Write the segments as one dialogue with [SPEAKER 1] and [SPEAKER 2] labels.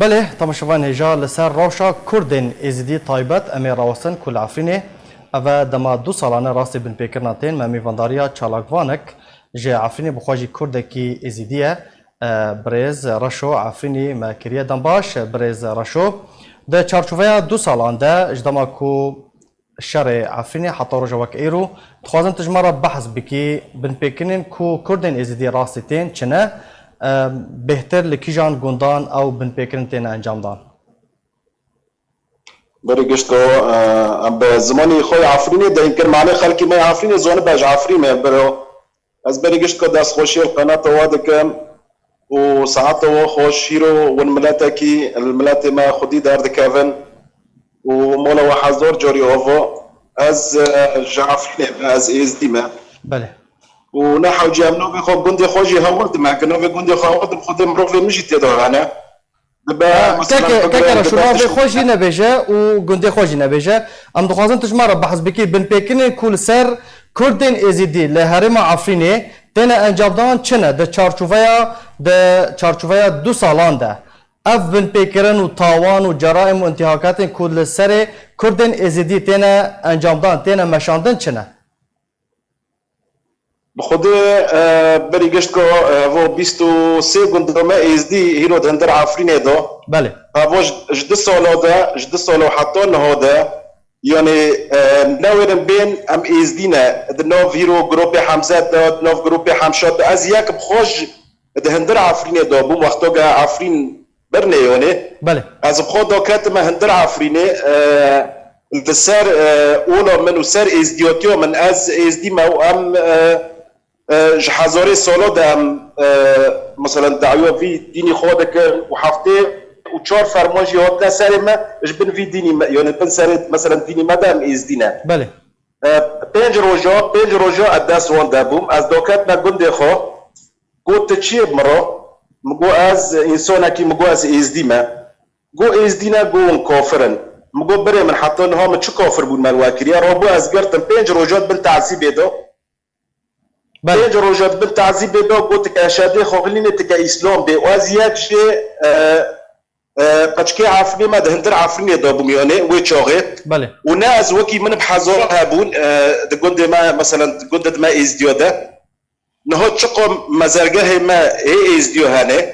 [SPEAKER 1] بله تماشاوان هجا لسر روشا کردن ازدی تایبت امی راوستن کل عفرینه او دما 2 سالانه راستی بن پیکرنا تین ممی ونداریا چالاکوانک جه عفرینه بخواجی کردکی ازدیه برز رشو عفرینی مکریه دنباش برز رشو ده چارچوبه 2 سالان ده اجدما کو شرع عفرینه حتی رجوک ایرو تخوازن تجمارا بحث بکی بن پیکرنین کو کردن ازدی راستی تین چنه بهتر لکیجان گندان او بن پیکرن تین انجام دان
[SPEAKER 2] بری گشتو ام به زمانی خوی عفرینه ده اینکر معنی خلکی ما عفرینه زونه باج عفرینه برو از بری گشت که دست خوشی القناة وادکم و ساعت و خوشیرو والملاته کی الملاته ما خودی دار دکافن و مولا و حضور جوری اوفو از عفرینه از ازدی ما
[SPEAKER 1] بله
[SPEAKER 2] ونحو جامنو بخو قندي خوجي هورد معك نو قندي هورد بخدم روفي مشي تدور انا
[SPEAKER 1] كاكا شنو في خوجي نبيجا وقندي خوجي نبيجا ام دخوازن تجمع بحث بكي بن بيكن كل سر كردن ازيدي لهرم عفريني تنا انجاب دان چنه ده چارچوفيا 2 سالان ده اف بن بيكرن وطاوان وجرائم وانتهاكات كل سر كردن ازيدي تنا انجام دان تنا مشاندن چنه
[SPEAKER 2] بخود بری گشت که و 23 گندرمه ازدی هیرو دندر عفرینه دو
[SPEAKER 1] بله
[SPEAKER 2] و جد سالا حتی نهاده یعنی نویرن بین ام ازدینه نو هیرو گروپ حمزه داد نو گروپ حمشاد از یک بخوش دندر عفرینه دو بوم وقتا که عفرین برنه یعنی
[SPEAKER 1] بله
[SPEAKER 2] از بخود داکت ما هندر عفرینه السر اولا منو سر ازدیاتیو من از ازدی ما ام هزاره سالا دام مثلا دعوه في ديني خودك وحفته وشار فرماجي هات سر ما ايش بن في ديني يعني بن سر مثلا ديني ما دام از دينا
[SPEAKER 1] بله
[SPEAKER 2] بنج روجا اداس وان دابوم از دوكات ما قند خو قلت تشيب مرو مگو از انسان کی مگو از ديما جو از دينا جو كافرن مگو بره من حتى انها ما شو كافر بود مالواكريا ربو از قرتن بنج روجات بن تعذيب يدو بنج روجات بن تعذيب يدو قلت كاشادي خوغلين تك اسلام بي وازياك شي قشكي عفري ما دهندر عفري يدو بميوني ويتشوغي
[SPEAKER 1] بله
[SPEAKER 2] وناس وكي من بحزور هابون قند ما مثلا قند ما ازديو ده نهو تشقو مزرگه ما اي ازديو هانه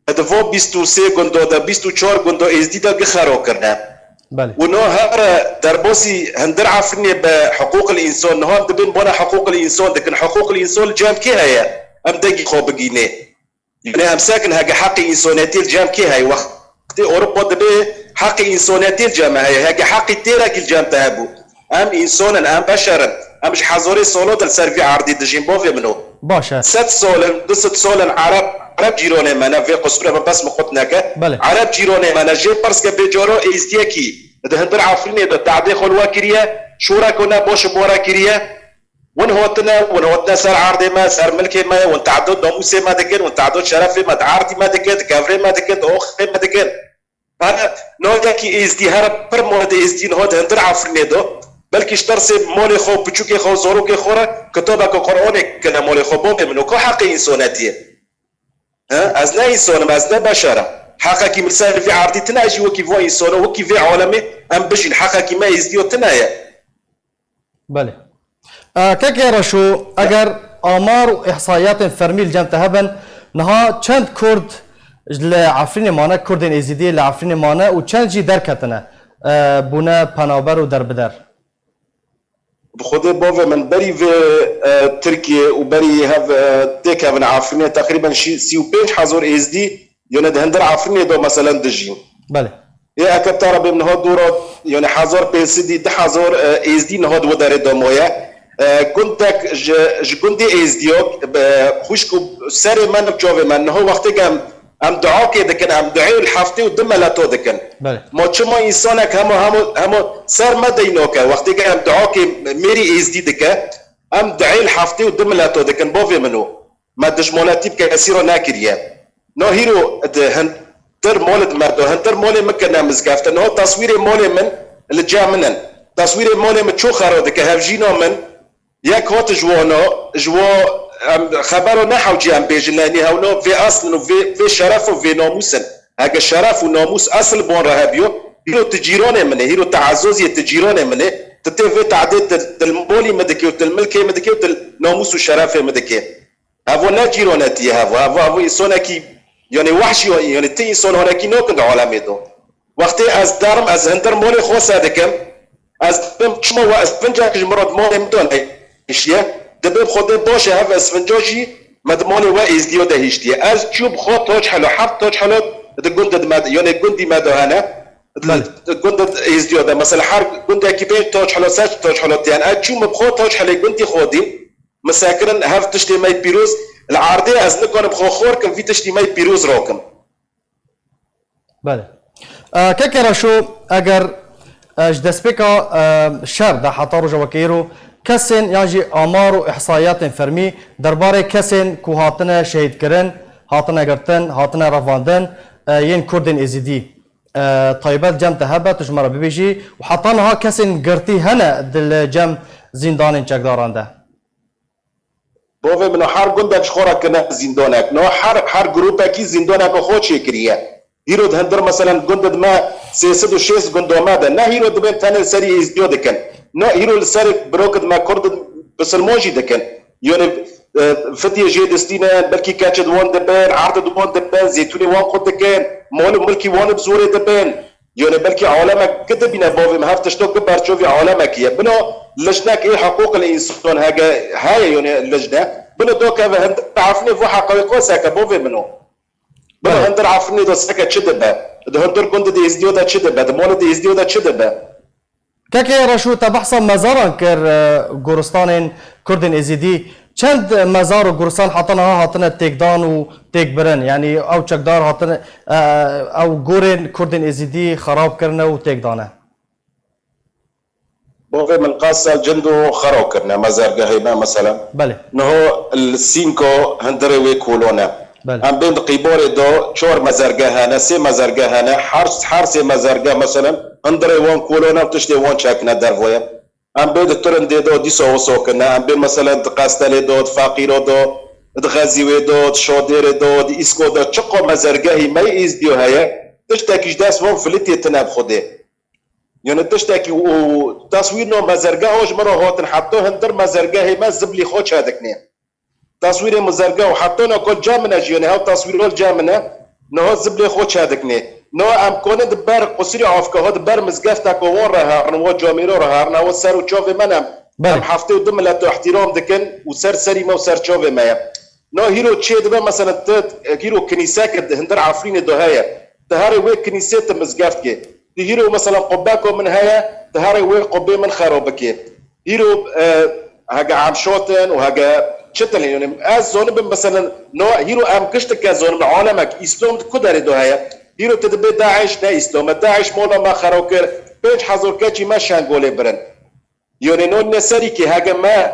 [SPEAKER 2] هدفو 23 گندو ده 24 گندو ازدي ده گخرو کرده
[SPEAKER 1] بله
[SPEAKER 2] ونو هر دربوسي هندر عفرني بحقوق الانسان نهار دبن بنا حقوق الانسان لكن حقوق الانسان الجام كي هي ام دقي خو بقينه يعني ام ساكن هاجي حق انسانيتي الجام كي هي وقت اوروبا دبي حق انسانيتي الجام هي هاجي حق تيرك الجام تهبو ام انسانا ام بشرا ام مش حضوري صولات السيرفي عرضي دجيمبوفي منو
[SPEAKER 1] باشا
[SPEAKER 2] 6 سال 6 سال عرب جيروني مانا في قصورة بس مخطناك عرب جيروني مانا جي برسك بجورو ازديكي ده هندر عفريني ده تعدي خلوا كريا شورا كنا بوش بورا كريا ونهوتنا سر عرضي ما سر ملكي ما ونتعدد ناموسي ما دكن ونتعدد شرفي ما عرضي ما دكن كافري ما دكن اوخي ما دكن انا نوجا كي ازدي هرب بر مولد ازدي نهود هندر عفريني ده بلکه اشترسي مالي خو بچوكي خو زوروكي خورا كتابك قرآنك كنا مالي خو بومي منو كو حق انساناتيه ها از نه انسان از نه بشره حقا مثال في عرضي تناجي وكي فو انسان وكي في عالمي ام بجي حقا ما يزديو تنايا
[SPEAKER 1] بله كاكي رشو اگر آمار و احصائيات فرمي الجامعة هبن نها چند كرد لعفرين مانا كردين ازيدي لعفرين مانا و چند جي دركتنا بونا پنابر و در بدر
[SPEAKER 2] بخوده باوه من بری في تركيا وبري هاف تيك هاف عفرينية تقريبا 35,000 ازدي يعني هندر عفرينية دو مثلا دجين
[SPEAKER 1] بله
[SPEAKER 2] ايه اكتارا بمن هاد دورات يعني 1000 بيسدي 10,000 ازدي نهاد وداره دومويا كنتك جكندي ازديوك خوشكو سري من بجوه من هو وقتی که ام دعا که دکن ام دعای الحفته و دملاتو دکن ما چما انسانک همو سر مدینو که وقتی که ام دعا که میری ازدی دکه ام دعای الحفته و دملاتو دکن باوی منو ما دجمالاتي بك اسيرو ناكريا نو هيرو هندر مولد مردو هندر مولي مكنا مزقافت نو تصوير مولي من اللي جا منن تصوير مولي من شو خرو دك هافجينو من ياك هوت جوا خبرو نحو جام بيجناني هونو في اصل وفي شرف وفي ناموسن هاگه شرف و ناموس اصل بون رهبیو هیرو تجیران منه هیرو تعززی تجیران منه تتفه تعدید تلمبولي مدكي وتلملكي مدكي وتلناموس وشرف مدكي هذا لا جيرونتي هذا إنسانكي يعني وحشي يعني تي إنسان هناكي نوكن عالمي دو وقتی از درم از هندر مال خواست دکم از بم شما و اسفنجاش مراد مال مدون هیچیه دبم خود باشه هف اسفنجاشی مد مال و ازدیو ده هیچیه از چوب خود تاج حلو حرف تاج حلو دگوند مد يعني گوندی مدهانه گوند ازدیو ده مثلا هر گوند کی به تاج حلو ساج تاج حلو يعني از چوب بخود تاج حلو گوندی خودی مساكن هف تشتي ماي بيروز العارضه از نكون بخور كم في تشتي ماي بيروز راكم
[SPEAKER 1] بله كاكرا شو اگر جدسبيكا شر ده حطارو جواكيرو كسن ياجي آمار و احصائيات فرمي درباره كسن كو هاتنا شهيد كرن هاتنا گرتن هاتنا رفاندن ين كردن ازيدي طيبات جم تهبه تجمره ببيجي وحطانها كسن گرتي هنا دل جم زندان چکداران ده
[SPEAKER 2] بوفه منو هر گندک خورا کنه زندانک نو هر گروپکی زندانک خود شکریه هیرو هندر مثلا گندد ما 306 گندوما ده نه هیرو دبن تن سری ازدیو دکن نه هیرو سر بروکد ما کرد بسلموجی دکن یعنی فتیه جدستینه بلکی کاچد وان دبن عرض دوان دبن زیتونی وان خود دکن مال ملکی وان بزوره دبن يعني بلكي عالمك كده بينا بوفي ما هفتش تو كبر تشوفي عالمك يا بنو لجنك ايه حقوق الانسان هاي يعني اللجنه بنو دوك هند عرفني فو حقائق ساكا بوفي منو بنو هندر عرفني دو ساكا تشدبه ده هندر كنت دي ازديو ده تشدبه ده مول دي ازديو ده تشدبه
[SPEAKER 1] كاكي رشو تبحث مزارا كر گورستان كردن ازيدي چند مزار و گورستان حاطنها هاتنا تيكدان و تيكبرن يعني او چکدار هاتنا او گورن كردن ازيدي خراب کرنه و تيكدانه
[SPEAKER 2] بوغي من قاصة الجندو خراب کرنه مزارگاه ما مثلا
[SPEAKER 1] بله
[SPEAKER 2] نهو السينكو هندروي كولونا ام بين قيبوري دو چور مزارگاه انا سي مزارگاه انا حرس مزارگاه مثلا هندروي وان كولونا وتشتي وان چاكنا درفويا ام بيد ترندي دو دي سو كنا ام بين مثلا قاستلي دو فقيرو دو غازيوي دو شودير دو دي اسكو دو چقو مزرگاهي ماي از ديو هيا تشتاكيش داس وان فلتي تناب خودي يعني تشتاكي و تصوير نو مزرگاه اوج مرو هوتن حطو هندر مزرگاهي ما زبلي خوش هادكني تصوير مزرگاه وحطو نو كل جامنا يعني هاو تصوير الجامنا نو زبلي خوش هادكني نو ام كونه دبر قصري عفكه هاد بر مزگفتا کو ور رها نو جاميرو رها نو سر و چوف منم ام حفته ودم لا احترام دكن وسر سري ما وسر چوف ما نو هيرو تشي دبا مثلا هيرو كنيسه كد هندر عفرين دهايا تهاري وي كنيسه مزگفتكي هيرو مثلا قباكو من هيا تهاري وي قبي من خرابكي هيرو هاجا عم شوتن وهاجا شتل يعني از زون مثلا نو هيرو ام كشتك زون عالمك اسلام كدر دهايا هيرو تدبي داعش نا اسلام داعش مولا ما خروكر بيج حضور كاتي ما شانغولي برن يعني نو نسري كي هاجا ما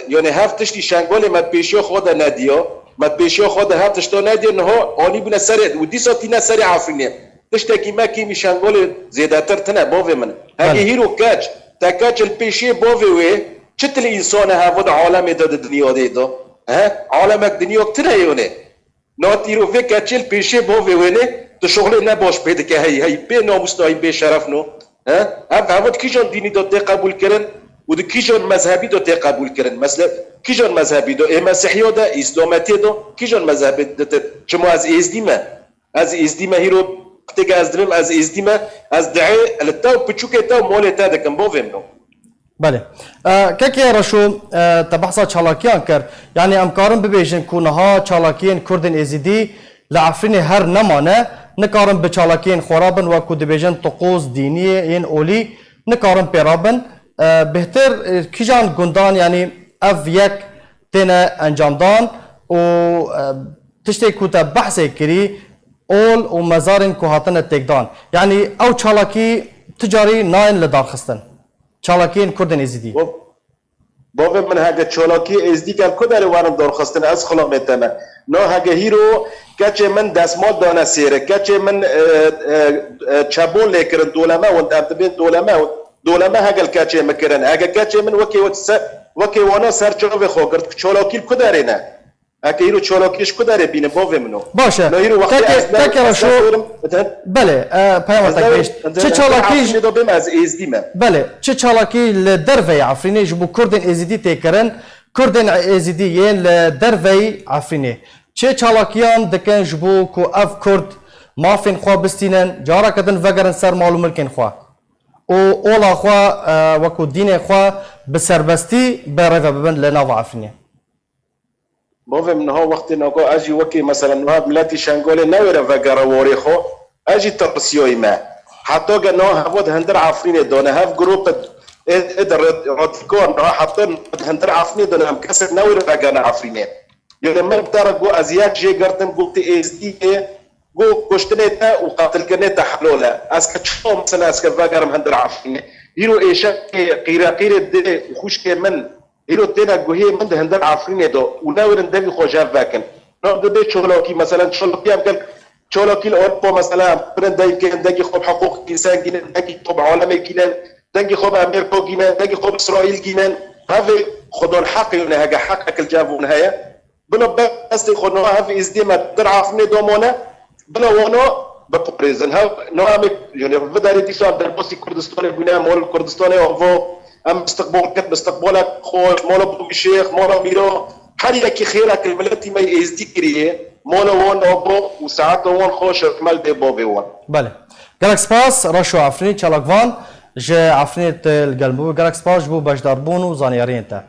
[SPEAKER 2] يعني هفتشتي شانغولي ما بيشو خود ناديو ما بيشو خود هفتش تو ناديو انه اني بنا سري ودي صوتي نسري عافرني تشتكي ما كي شانغولي زيادتر تنا بوفي من هاجي هيرو كاتش تاكاتش البيشي بوفي وي شتل انسان هافود عالم دد الدنيا ديدو ها عالمك دنيا كتير يوني ناتيرو في كاتشل بيشي بوفي ويني تشغل نباش بيدك هي بي ناموس هي بي شرفنو ها هافود كيجون ديني دو تقبل كرن ود كيجون مذهبي دو تقبل كرن مثلا كيجون مذهبي دو مسيحيو دا اسلامتي دو كيجون مذهبي دو چمو از ازديما هيرو تيجا از درم از ازديما از دعي لتاو بچوكي تاو مولي تا دكم بوفيمنو
[SPEAKER 1] بله كاكي رشو تبحثا چالاكيان كر يعني امكارن ببيجن كونها چالاكيان كردن ازيدي لعفرين هر نمانه نكارن بچالاكيان خرابن وكو دبيجن طقوس دينية ين اولي نكارن بيرابن بهتر كيجان گندان يعني اف يك تينا انجامدان و تشتي كوتا بحثي كري اول و مزارن كو هاتن التقدان يعني او چالاكي تجاري ناين لدار خستن چالاکین کردن ازدی.
[SPEAKER 2] بابا من هاگه چالاکی ازدی کل کدر وارم دار خستن از خلاقیتم. نه هاگه هیرو کچه من دستمال دانه سیره کچه من چابون لیکرن دولمه و دبین دولمه هاگل کچه مکرن هاگه کچه من وکی وانا سرچاو خوگرد چالاکی کدر نه. اكيرو تشولوكيش كدار بين بوفي منو
[SPEAKER 1] باشه تك شو بله پیام تکیش چه چالاکیش
[SPEAKER 2] دو بیم از ازدیمه
[SPEAKER 1] بله چه چالاکی لدروی عفرینه جبو کردن ازدی تکرن کردن ازدی ین لدروی عفرینه چه چالاکیان دکن جبو کو اف کرد مافین خوا بستینن جارا کدن وگرن سر مالو ملکن خوا او اولا خوا وکو دین خوا بسربستی برفا ببن لناو عفرینه
[SPEAKER 2] بوفي من هو وقت نقول اجي وكي مثلا نهاب ملاتي شانغولي نويرا فقرا ووريخو اجي ترسيوي ما حتى نو هفود هندر عفرين دون هاف جروب ادر راتكون حاطين هندر عفرين دون هم كسر نويرا فقرا عفرين يعني ما بترقو ازيات جي قرتم قلت اس دي جو كشتنيتا وقاتل كنيتا حلولا اسك تشوم مثلا اسك فقرا هندر عفرين يرو ايشا قيرا دي وخوش كمان هيرو تينا جوهي من ده هندر عفرين دو وناور ندبي خوجا فاكن نقدر ده شغلوكي مثلا شغلوكي يمكن شغلوكي الأوروبا مثلا برن دايجي خوب حقوق إنسان جينا دايجي خوب عالمي جينا دايجي خوب أمريكا جينا دايجي خوب إسرائيل جينا هذا خدون حق يونه هجا حقك الجابون هيا بلو بس خدون هذا إزديما در عفرين دو مونا بلو وانو بقبرزن ها نوامك يعني بداري تيشان در بوسي كردستاني بنا مول كردستاني أوفو ام مستقبلك خوش مولا بوك الشيخ مولا ميرو حريكي خيرك الملتي ما يزدكريه مولا وون اوبو وساعات وون خوش كمال دي بوبي وون
[SPEAKER 1] بله جالك سباس راشو عفرين تشالاكفان جا عفرين القلبو جالك سباس بو باش داربون وزانيارين تا